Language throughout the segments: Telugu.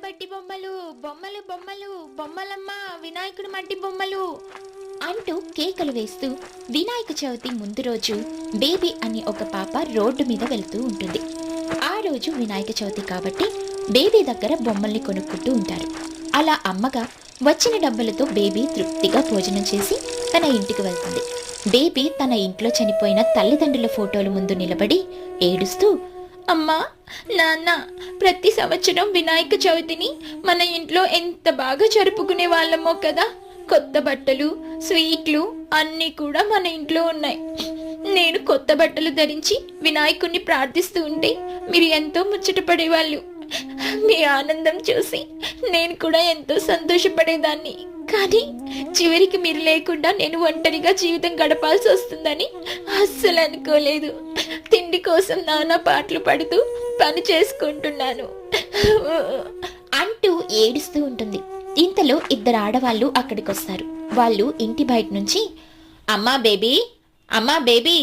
మట్టి బొమ్మలు, బొమ్మలు బొమ్మలు, బొమ్మలమ్మ, వినాయకుడు మట్టి బొమ్మలు అంటూ కేకలు వేస్తూ వినాయక చవితి ముందు రోజు బేబీ అని ఒక పాప రోడ్డు మీద వెళ్తూ ఉంటుంది. ఆ రోజు వినాయక చవితి కాబట్టి బేబీ దగ్గర బొమ్మల్ని కొనుక్కుంటూ ఉంటారు. అలా అమ్మగా వచ్చిన డబ్బులతో బేబీ తృప్తిగా భోజనం చేసి తన ఇంటికి వెళ్తుంది. బేబీ తన ఇంట్లో చనిపోయిన తల్లిదండ్రుల ఫోటోల ముందు నిలబడి ఏడుస్తూ, అమ్మా, నాన్న, ప్రతి సంవత్సరం వినాయక చవితిని మన ఇంట్లో ఎంత బాగా జరుపుకునే వాళ్ళమో కదా. కొత్త బట్టలు, స్వీట్లు అన్నీ కూడా మన ఇంట్లో ఉన్నాయి. నేను కొత్త బట్టలు ధరించి వినాయకుడిని ప్రార్థిస్తూ ఉంటే మీరు ఎంతో ముచ్చటపడేవాళ్ళు. మీ ఆనందం చూసి నేను కూడా ఎంతో సంతోషపడేదాన్ని. కానీ చివరికి మీరు లేకుండా నేను ఒంటరిగా జీవితం గడపాల్సి వస్తుందని అస్సలు అనుకోలేదు. తిండి కోసం నానా పాటలు పడుతూ పని చేసుకుంటున్నాను అంటూ ఏడుస్తూ ఉంటుంది. ఇంతలో ఇద్దరు ఆడవాళ్ళు అక్కడికొస్తారు. వాళ్ళు ఇంటి బయట నుంచి అమ్మా బేబీ, అమ్మా బేబీ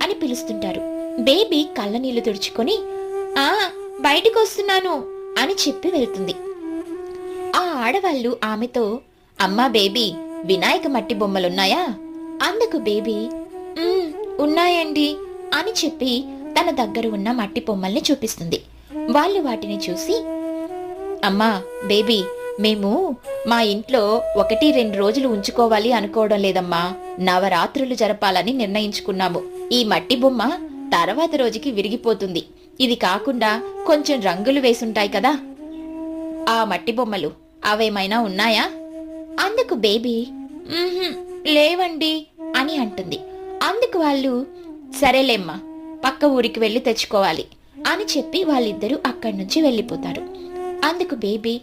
అని పిలుస్తుంటారు. బేబీ కళ్ళ నీళ్లు తుడుచుకొని బయటికి వస్తున్నాను అని చెప్పి వెళ్తుంది. ఆ ఆడవాళ్ళు ఆమెతో, అమ్మా బేబీ, వినాయక మట్టి బొమ్మలున్నాయా? అందుకు బేబీ ఉన్నాయండి అని చెప్పి తన దగ్గర ఉన్న మట్టి బొమ్మల్ని చూపిస్తుంది. వాళ్ళు వాటిని చూసి, అమ్మా బేబీ, మేము మా ఇంట్లో 1-2 రోజులు ఉంచుకోవాలి అనుకోవడం లేదమ్మా. నవరాత్రులు జరపాలని నిర్ణయించుకున్నాము. ఈ మట్టి బొమ్మ తర్వాత రోజుకి విరిగిపోతుంది. ఇది కాకుండా కొంచెం రంగులు వేసుంటాయి కదా ఆ మట్టి బొమ్మలు, అవేమైనా ఉన్నాయా? అందుకు బేబీ లేవండి అని అంటుంది. అందుకు వాళ్ళు, సరేలేమ్మా, పక్క ఊరికి వెళ్ళి తెచ్చుకోవాలి అని చెప్పి వాళ్ళిద్దరూ అక్కడి నుంచి వెళ్ళిపోతారు. అందుకు బేబీ,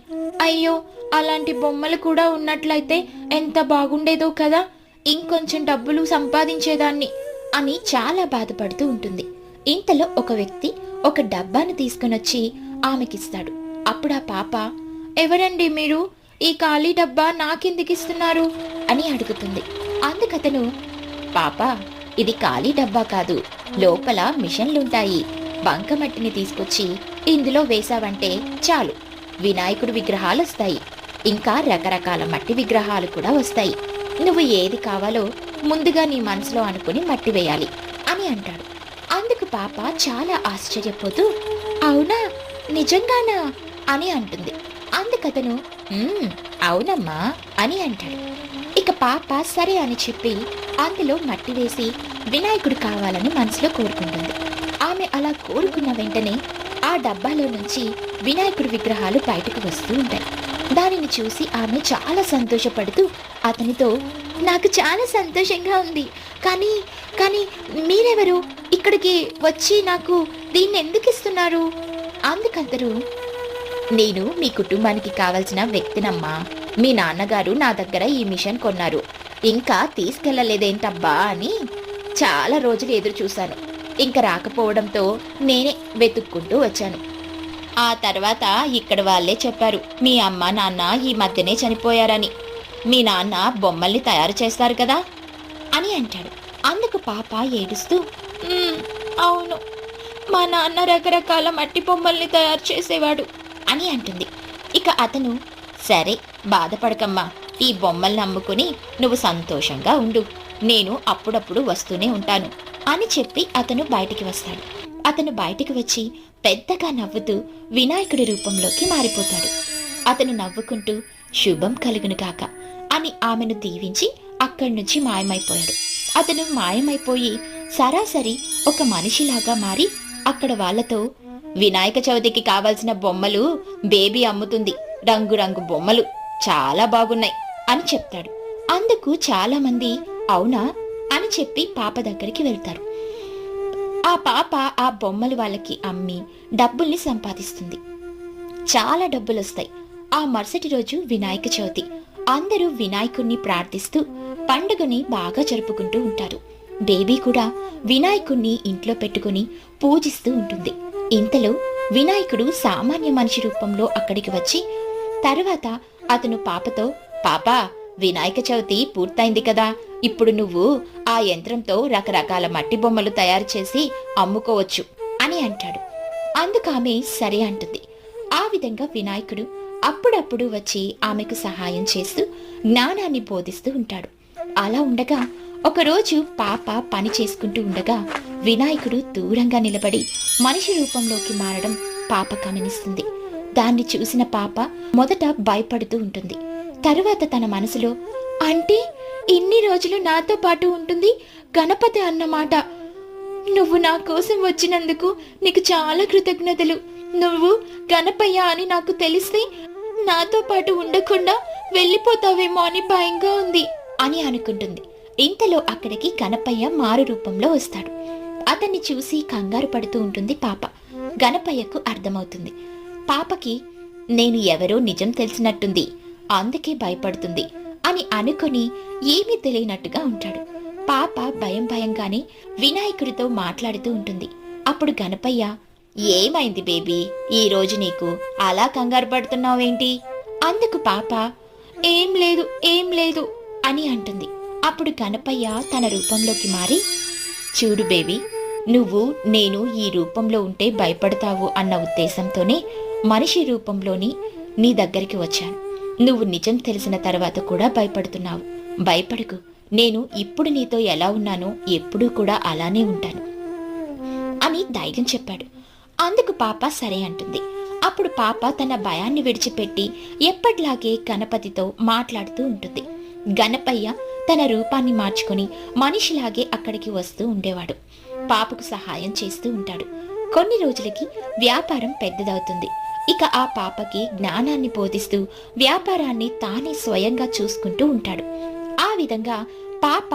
అయ్యో, అలాంటి బొమ్మలు కూడా ఉన్నట్లయితే ఎంత బాగుండేదో కదా, ఇంకొంచెం డబ్బులు సంపాదించేదాన్ని అని చాలా బాధపడుతూ ఉంటుంది. ఇంతలో ఒక వ్యక్తి ఒక డబ్బాను తీసుకునొచ్చి ఆమెకిస్తాడు. అప్పుడు ఆ పాప, ఎవరండి మీరు? ఈ ఖాళీ డబ్బా నాకెందుకిస్తున్నారు అని అడుగుతుంది. అందుకతను, పాప, ఇది ఖాళీ డబ్బా కాదు, లోపల మిషన్లుంటాయి. బంకమట్టిని తీసుకొచ్చి ఇందులో వేశావంటే చాలు, వినాయకుడి విగ్రహాలు వస్తాయి. ఇంకా రకరకాల మట్టి విగ్రహాలు కూడా వస్తాయి. నువ్వు ఏది కావాలో ముందుగా నీ మనసులో అనుకుని మట్టి వేయాలి అని అంటాడు. అందుకు పాప చాలా ఆశ్చర్యపోతూ, అవునా, నిజంగానా అని అంటుంది. అందుకతను, అవునమ్మా అని అంటాడు. ఇక పాప సరే అని చెప్పి అందులో మట్టి వేసి వినాయకుడు కావాలని మనసులో కోరుకుంటుంది. ఆమె అలా కోరుకున్న వెంటనే ఆ డబ్బాలో నుంచి వినాయకుడి విగ్రహాలు బయటకు వస్తూ ఉంటాయి. దానిని చూసి ఆమె చాలా సంతోషపడుతూ అతనితో, నాకు చాలా సంతోషంగా ఉంది, కానీ కానీ మీరెవరు? ఇక్కడికి వచ్చి నాకు దీన్ని ఎందుకు ఇస్తున్నారు? అందుకందరూ, నేను మీ కుటుంబానికి కావలసిన వ్యక్తినమ్మా. మీ నాన్నగారు నా దగ్గర ఈ మిషన్ కొన్నారు. ఇంకా తీసుకెళ్లలేదేంటబ్బా అని చాలా రోజులు ఎదురు చూశాను. ఇంక రాకపోవడంతో నేనే వెతుక్కుంటూ వచ్చాను. ఆ తర్వాత ఇక్కడ వాళ్ళే చెప్పారు, మీ అమ్మ నాన్న ఈ మధ్యనే చనిపోయారని. మీ నాన్న బొమ్మల్ని తయారు చేస్తారు కదా అని అంటాడు. అందుకు పాప ఏడుస్తూ, అవును, మా నాన్న రకరకాల మట్టి బొమ్మల్ని తయారు చేసేవాడు అని అంటుంది. ఇక అతను, సరే బాధపడకమ్మా, ఈ బొమ్మల్ని అమ్ముకుని నువ్వు సంతోషంగా ఉండు, నేను అప్పుడప్పుడు వస్తూనే ఉంటాను అని చెప్పి అతను బయటికి వస్తాడు. అతను బయటికి వచ్చి పెద్దగా నవ్వుతూ వినాయకుడి రూపంలోకి మారిపోతాడు. అతను నవ్వుకుంటూ, శుభం కలుగును కాక అని ఆమెను దీవించి అక్కడి నుంచి మాయమైపోయాడు. అతను మాయమైపోయి సరాసరి ఒక మనిషిలాగా మారి అక్కడ వాళ్లతో, వినాయక చవితికి కావాల్సిన బొమ్మలు బేబీ అమ్ముతుంది, రంగురంగు బొమ్మలు చాలా బాగున్నాయి అని చెప్తాడు. అందుకు చాలా మంది అవునా అని చెప్పి పాప దగ్గరికి వెళ్తారు. ఆ పాప ఆ బొమ్మలు వాళ్ళకి అమ్మి డబ్బుల్ని సంపాదిస్తుంది. చాలా డబ్బులొస్తాయి. ఆ మరుసటి రోజు వినాయక చవితి. అందరూ వినాయకుణ్ణి ప్రార్థిస్తూ పండుగని బాగా జరుపుకుంటూ ఉంటారు. బేబీ కూడా వినాయకుణ్ణి ఇంట్లో పెట్టుకుని పూజిస్తూ ఉంటుంది. ఇంతలో వినాయకుడు సామాన్య మనిషి రూపంలో అక్కడికి వచ్చి తరువాత అతను పాపతో, పాపా, వినాయక చవితి పూర్తయింది కదా, ఇప్పుడు నువ్వు ఆ యంత్రంతో రకరకాల మట్టి బొమ్మలు తయారు చేసి అమ్ముకోవచ్చు అని అంటాడు. అందుకామె సరే అంటుంది. ఆ విధంగా వినాయకుడు అప్పుడప్పుడు వచ్చి ఆమెకు సహాయం చేస్తూ జ్ఞానాన్ని బోధిస్తూ ఉంటాడు. అలా ఉండగా ఒకరోజు పాప పని చేసుకుంటూ ఉండగా వినాయకుడు దూరంగా నిలబడి మనిషి రూపంలోకి మారడం పాప గమనిస్తుంది. దాన్ని చూసిన పాప మొదట భయపడుతూ ఉంటుంది. తరువాత తన మనసులో, అంటే ఇన్ని రోజులు నాతో పాటు ఉంటుంది గణపతి అన్నమాట. నువ్వు నా కోసం వచ్చినందుకు నీకు చాలా కృతజ్ఞతలు. నువ్వు గణపయ్య అని నాకు తెలిస్తే నాతో పాటు ఉండకుండా వెళ్ళిపోతావేమో అని భయంగా ఉంది అని అనుకుంటుంది. ఇంతలో అక్కడికి గణపయ్య మారు రూపంలో వస్తాడు. అతన్ని చూసి కంగారు పడుతూ ఉంటుంది పాప. గణపయ్యకు అర్థమవుతుంది. పాపకి నేను ఎవరో నిజం తెలిసినట్టుంది, అందుకే భయపడుతుంది అని అనుకుని ఏమీ తెలియనట్టుగా ఉంటాడు. పాప భయం భయంగానే వినాయకుడితో మాట్లాడుతూ ఉంటుంది. అప్పుడు గణపయ్య, ఏమైంది బేబీ, ఈ రోజు నీకు అలా కంగారు పడుతున్నావేంటి? అందుకు పాప, ఏం లేదు అని అంటుంది. అప్పుడు గణపయ్య తన రూపంలోకి మారి, చూడు బేబీ, నువ్వు నేను ఈ రూపంలో ఉంటే భయపడతావు అన్న ఉద్దేశంతోనే మనిషి రూపంలోని నీ దగ్గరికి వచ్చాను. నువ్వు నిజం తెలిసిన తర్వాత కూడా భయపడుతున్నావు. భయపడకు, నేను ఇప్పుడు నీతో ఎలా ఉన్నానో ఎప్పుడూ కూడా అలానే ఉంటాను అని ధైర్యం చెప్పాడు. అందుకు పాప సరే అంటుంది. అప్పుడు పాప తన భయాన్ని విడిచిపెట్టి ఎప్పటిలాగే గణపతితో మాట్లాడుతూ ఉంటుంది. గణపయ్య తన రూపాన్ని మార్చుకుని మనిషిలాగే అక్కడికి వస్తూ ఉండేవాడు. పాపకు సహాయం చేస్తూ ఉంటాడు. కొన్ని రోజులకి వ్యాపారం పెద్దదవుతుంది. ఇక ఆ పాపకి జ్ఞానాన్ని బోధిస్తూ వ్యాపారాన్ని తానే స్వయంగా చూసుకుంటూ ఉంటాడు. ఆ విధంగా పాప